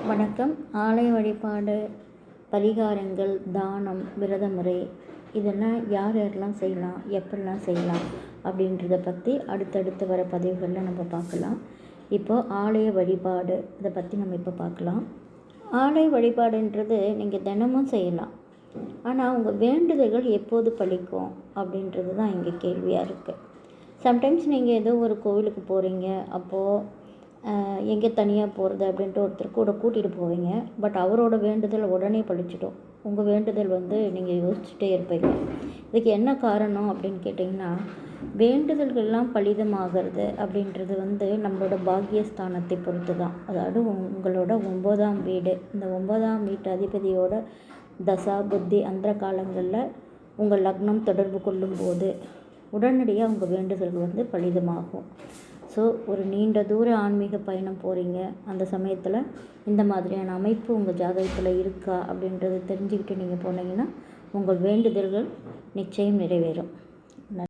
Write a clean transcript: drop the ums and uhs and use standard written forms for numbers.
வணக்கம். ஆலய வழிபாடு, பரிகாரங்கள், தானம், விரத முறை இதெல்லாம் யார் யாரெல்லாம் செய்யலாம், எப்படிலாம் செய்யலாம் அப்படின்றத பற்றி அடுத்தடுத்து வர பதிவுகளில் நம்ம பார்க்கலாம். இப்போது ஆலய வழிபாடு இதை பற்றி நம்ம இப்போ பார்க்கலாம். ஆலய வழிபாடுன்றது நீங்கள் தினமும் செய்யலாம். ஆனால் உங்கள் வேண்டுதல்கள் எப்போது பலிக்கும் அப்படின்றது தான் இங்கே கேள்வியாக இருக்குது. சம்டைம்ஸ் நீங்கள் ஏதோ ஒரு கோவிலுக்கு போகிறீங்க, அப்போது எங்கே தனியாக போகிறது அப்படின்ட்டு ஒருத்தர் கூட கூட்டிகிட்டு போவீங்க. பட் அவரோட வேண்டுதல் உடனே பழிச்சிடும். உங்கள் வேண்டுதல் நீங்கள் யோசிச்சுட்டே இருப்பீங்க. இதுக்கு என்ன காரணம் அப்படின்னு கேட்டிங்கன்னா, வேண்டுதல்கள்லாம் பலிதமாகிறது அப்படின்றது நம்மளோட பாக்கியஸ்தானத்தை பொறுத்து தான். அதாவது உங்களோட 9ஆம் வீடு, இந்த 9ஆம் வீட்டு அதிபதியோட தசா புத்தி அந்த காலங்களில் உங்கள் லக்னம் தொடர்பு கொள்ளும்போது உடனடியாக உங்கள் வேண்டுதல் பலிதமாகும். ஸோ ஒரு நீண்ட தூர ஆன்மீக பயணம் போகிறீங்க, அந்த சமயத்தில் இந்த மாதிரியான அமைப்பு உங்கள் ஜாதகத்தில் இருக்கா அப்படின்றத தெரிஞ்சுக்கிட்டு நீங்கள் போனீங்கன்னா உங்கள் வேண்டுதல்கள் நிச்சயம் நிறைவேறும்.